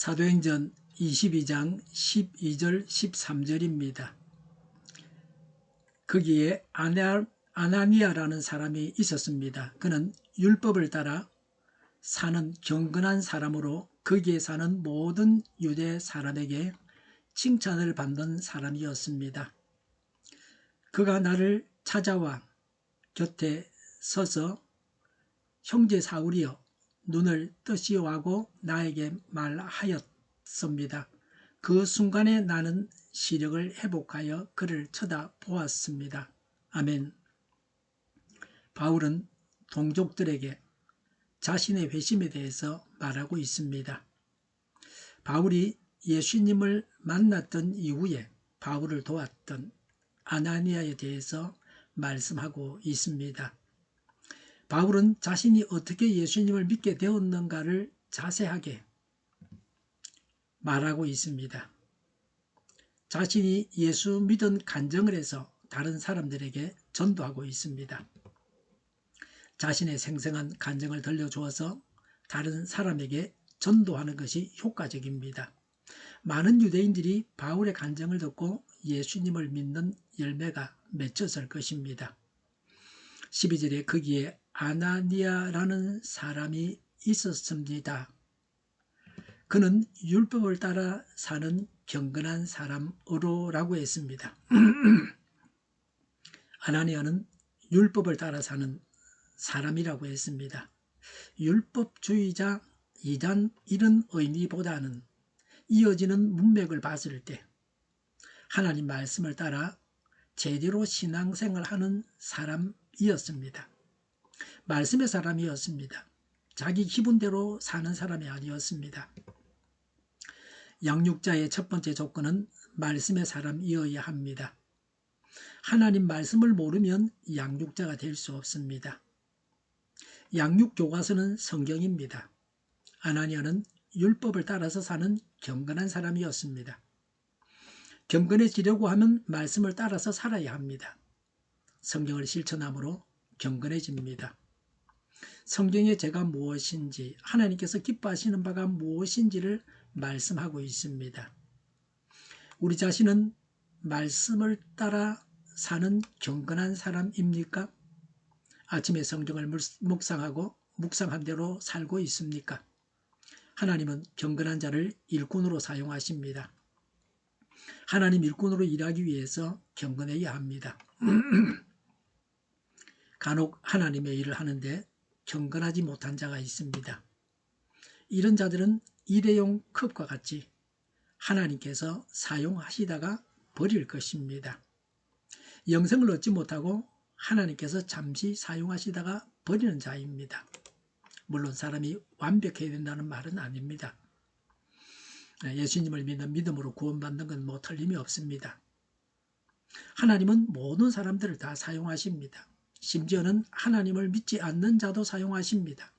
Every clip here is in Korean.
사도행전 22장 12절 13절입니다. 거기에 아나니아라는 사람이 있었습니다. 그는 율법을 따라 사는 경건한 사람으로 거기에 사는 모든 유대 사람에게 칭찬을 받는 사람이었습니다. 그가 나를 찾아와 곁에 서서 형제 사울이여 눈을 뜨시오 하고 나에게 말하였습니다. 그 순간에 나는 시력을 회복하여 그를 쳐다보았습니다. 아멘. 바울은 동족들에게 자신의 회심에 대해서 말하고 있습니다. 바울이 예수님을 만났던 이후에 바울을 도왔던 아나니아에 대해서 말씀하고 있습니다. 바울은 자신이 어떻게 예수님을 믿게 되었는가를 자세하게 말하고 있습니다. 자신이 예수 믿은 간증을 해서 다른 사람들에게 전도하고 있습니다. 자신의 생생한 간증을 들려주어서 다른 사람에게 전도하는 것이 효과적입니다. 많은 유대인들이 바울의 간증을 듣고 예수님을 믿는 열매가 맺혔을 것입니다. 12절에 거기에 아나니아라는 사람이 있었습니다. 그는 율법을 따라 사는 경건한 사람으로라고 했습니다. 아나니아는 율법을 따라 사는 사람이라고 했습니다. 율법주의자 이런 의미보다는 이어지는 문맥을 봤을 때 하나님 말씀을 따라 제대로 신앙생활을 하는 사람이었습니다. 말씀의 사람이었습니다. 자기 기분대로 사는 사람이 아니었습니다. 양육자의 첫 번째 조건은 말씀의 사람이어야 합니다. 하나님 말씀을 모르면 양육자가 될 수 없습니다. 양육 교과서는 성경입니다. 아나니아는 율법을 따라서 사는 경건한 사람이었습니다. 경건해지려고 하면 말씀을 따라서 살아야 합니다. 성경을 실천함으로 경건해집니다. 성경의 죄가 무엇인지, 하나님께서 기뻐하시는 바가 무엇인지를 말씀하고 있습니다. 우리 자신은 말씀을 따라 사는 경건한 사람입니까? 아침에 성경을 묵상한 대로 살고 있습니까? 하나님은 경건한 자를 일꾼으로 사용하십니다. 하나님 일꾼으로 일하기 위해서 경건해야 합니다. 간혹 하나님의 일을 하는데 경건하지 못한 자가 있습니다. 이런 자들은 일회용 컵과 같이 하나님께서 사용하시다가 버릴 것입니다. 영생을 얻지 못하고 하나님께서 잠시 사용하시다가 버리는 자입니다. 물론 사람이 완벽해야 된다는 말은 아닙니다. 예수님을 믿는 믿음으로 구원받는 건 뭐 틀림이 없습니다. 하나님은 모든 사람들을 다 사용하십니다. 심지어는 하나님을 믿지 않는 자도 사용하십니다.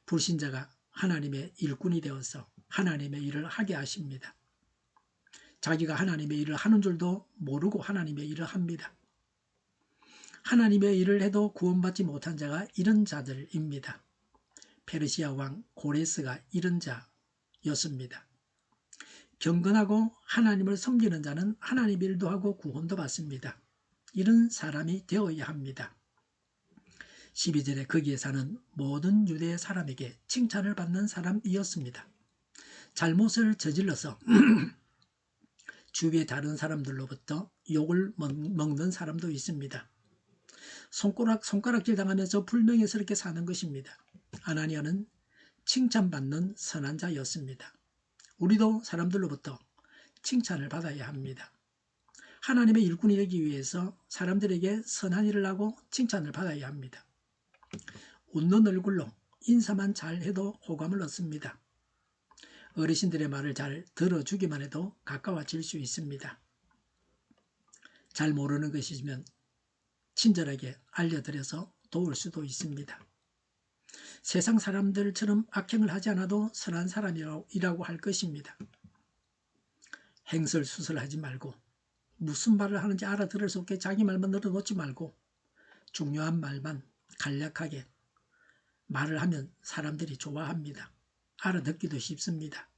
불신자가 하나님의 일꾼이 되어서 하나님의 일을 하게 하십니다. 자기가 하나님의 일을 하는 줄도 모르고 하나님의 일을 합니다. 하나님의 일을 해도 구원받지 못한 자가 이런 자들입니다. 페르시아 왕 고레스가 이런 자였습니다. 경건하고 하나님을 섬기는 자는 하나님 일도 하고 구원도 받습니다. 이런 사람이 되어야 합니다. 12절에 거기에 사는 모든 유대 사람에게 칭찬을 받는 사람이었습니다. 잘못을 저질러서 주위의 다른 사람들로부터 욕을 먹는 사람도 있습니다. 손가락질 당하면서 불명예스럽게 사는 것입니다. 아나니아는 칭찬받는 선한 자였습니다. 우리도 사람들로부터 칭찬을 받아야 합니다. 하나님의 일꾼이 되기 위해서 사람들에게 선한 일을 하고 칭찬을 받아야 합니다. 웃는 얼굴로 인사만 잘해도 호감을 얻습니다. 어르신들의 말을 잘 들어주기만 해도 가까워질 수 있습니다. 잘 모르는 것이면 친절하게 알려드려서 도울 수도 있습니다. 세상 사람들처럼 악행을 하지 않아도 선한 사람이라고 할 것입니다. 행설수설하지 말고 무슨 말을 하는지 알아들을 수 없게 자기 말만 늘어놓지 말고 중요한 말만 간략하게 말을 하면 사람들이 좋아합니다. 알아듣기도 쉽습니다.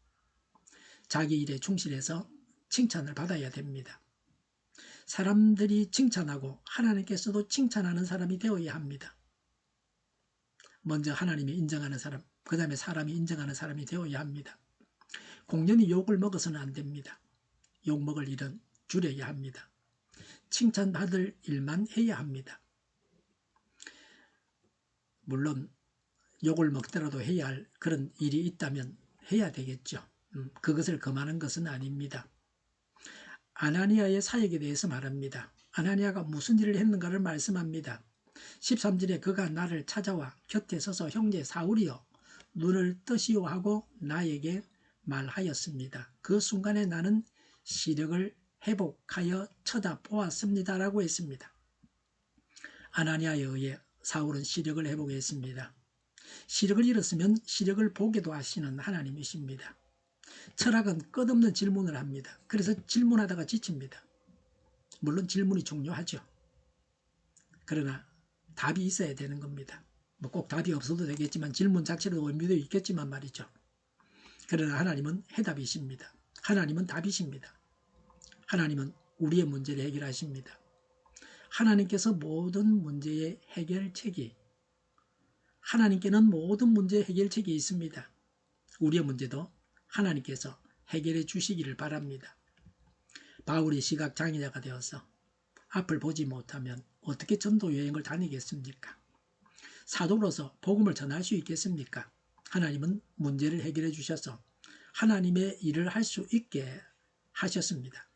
자기 일에 충실해서 칭찬을 받아야 됩니다. 사람들이 칭찬하고 하나님께서도 칭찬하는 사람이 되어야 합니다. 먼저 하나님이 인정하는 사람, 그 다음에 사람이 인정하는 사람이 되어야 합니다. 공연히 욕을 먹어서는 안 됩니다. 욕 먹을 일은 줄여야 합니다. 칭찬받을 일만 해야 합니다. 물론 욕을 먹더라도 해야 할 그런 일이 있다면 해야 되겠죠. 그것을 금하는 것은 아닙니다. 아나니아의 사역에 대해서 말합니다. 아나니아가 무슨 일을 했는가를 말씀합니다. 13절에 그가 나를 찾아와 곁에 서서 형제 사울이여 눈을 뜨시오 하고 나에게 말하였습니다. 그 순간에 나는 시력을 회복하여 쳐다보았습니다. 라고 했습니다. 아나니아에 의해 사울은 시력을 회복했습니다. 시력을 잃었으면 시력을 보게도 하시는 하나님이십니다. 철학은 끝없는 질문을 합니다. 그래서 질문하다가 지칩니다. 물론 질문이 중요하죠. 그러나 답이 있어야 되는 겁니다. 뭐 꼭 답이 없어도 되겠지만 질문 자체로 의미도 있겠지만 말이죠. 그러나 하나님은 해답이십니다. 하나님은 답이십니다. 하나님은 우리의 문제를 해결하십니다. 하나님께서 모든 문제의 해결책이 하나님께는 모든 문제의 해결책이 있습니다. 우리의 문제도 하나님께서 해결해 주시기를 바랍니다. 바울이 시각장애자가 되어서 앞을 보지 못하면 어떻게 전도 여행을 다니겠습니까? 사도로서 복음을 전할 수 있겠습니까? 하나님은 문제를 해결해 주셔서 하나님의 일을 할 수 있게 하셨습니다.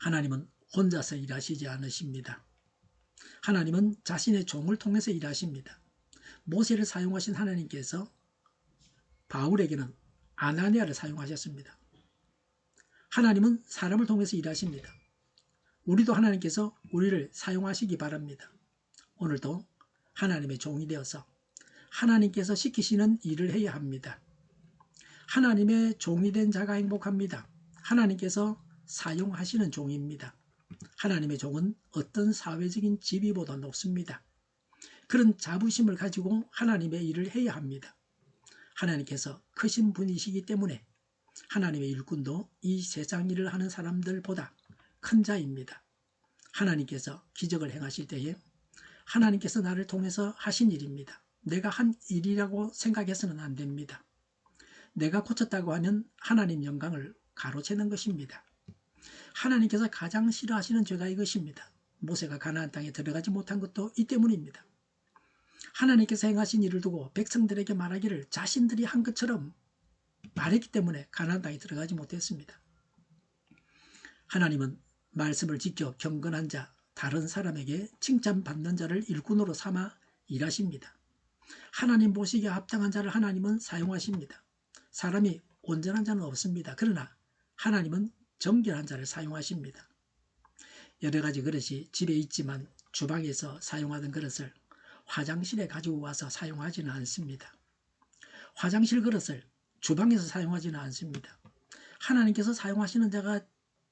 하나님은 혼자서 일하시지 않으십니다. 하나님은 자신의 종을 통해서 일하십니다. 모세를 사용하신 하나님께서 바울에게는 아나니아를 사용하셨습니다. 하나님은 사람을 통해서 일하십니다. 우리도 하나님께서 우리를 사용하시기 바랍니다. 오늘도 하나님의 종이 되어서 하나님께서 시키시는 일을 해야 합니다. 하나님의 종이 된 자가 행복합니다. 하나님께서 사용하시는 종입니다. 하나님의 종은 어떤 사회적인 지위보다 높습니다. 그런 자부심을 가지고 하나님의 일을 해야 합니다. 하나님께서 크신 분이시기 때문에 하나님의 일꾼도 이 세상 일을 하는 사람들보다 큰 자입니다. 하나님께서 기적을 행하실 때에 하나님께서 나를 통해서 하신 일입니다. 내가 한 일이라고 생각해서는 안 됩니다. 내가 고쳤다고 하면 하나님 영광을 가로채는 것입니다. 하나님께서 가장 싫어하시는 죄가 이것입니다. 모세가 가나안 땅에 들어가지 못한 것도 이 때문입니다. 하나님께서 행하신 일을 두고 백성들에게 말하기를 자신들이 한 것처럼 말했기 때문에 가나안 땅에 들어가지 못했습니다. 하나님은 말씀을 지켜 경건한 자, 다른 사람에게 칭찬받는 자를 일꾼으로 삼아 일하십니다. 하나님 보시기에 합당한 자를 하나님은 사용하십니다. 사람이 온전한 자는 없습니다. 그러나 하나님은 정결한 자를 사용하십니다. 여러 가지 그릇이 집에 있지만 주방에서 사용하던 그릇을 화장실에 가지고 와서 사용하지는 않습니다. 화장실 그릇을 주방에서 사용하지는 않습니다. 하나님께서 사용하시는 자가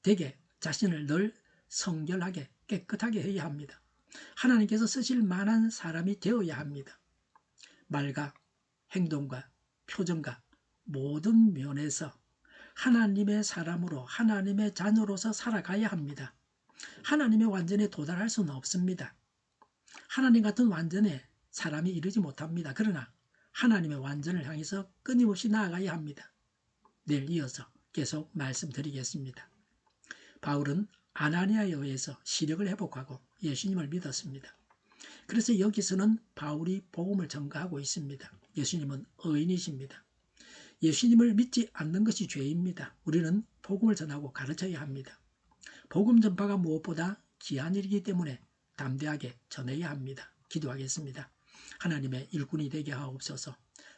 되게 자신을 늘 성결하게 깨끗하게 해야 합니다. 하나님께서 쓰실 만한 사람이 되어야 합니다. 말과 행동과 표정과 모든 면에서 하나님의 사람으로 하나님의 자녀로서 살아가야 합니다. 하나님의 완전에 도달할 수는 없습니다. 하나님 같은 완전에 사람이 이르지 못합니다. 그러나 하나님의 완전을 향해서 끊임없이 나아가야 합니다. 내일 이어서 계속 말씀드리겠습니다. 바울은 아나니아에 의해서 시력을 회복하고 예수님을 믿었습니다. 그래서 여기서는 바울이 복음을 전가하고 있습니다. 예수님은 의인이십니다. 예수님을 믿지 않는 것이 죄입니다. 우리는 복음을 전하고 가르쳐야 합니다. 복음 전파가 무엇보다 귀한 일이기 때문에 담대하게 전해야 합니다. 기도하겠습니다. 하나님의 일꾼이 되게 하옵소서.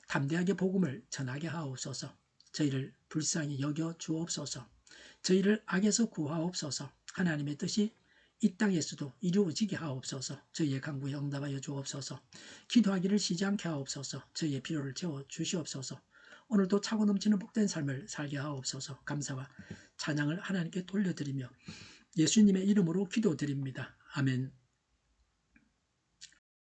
담대하게 복음을 전하게 하옵소서. 저희를 불쌍히 여겨 주옵소서. 저희를 악에서 구하옵소서. 하나님의 뜻이 이 땅에서도 이루어지게 하옵소서. 저희의 간구에 응답하여 주옵소서. 기도하기를 쉬지 않게 하옵소서. 저희의 필요를 채워 주시옵소서. 오늘도 차고 넘치는 복된 삶을 살게 하옵소서. 감사와 찬양을 하나님께 돌려드리며 예수님의 이름으로 기도드립니다. 아멘.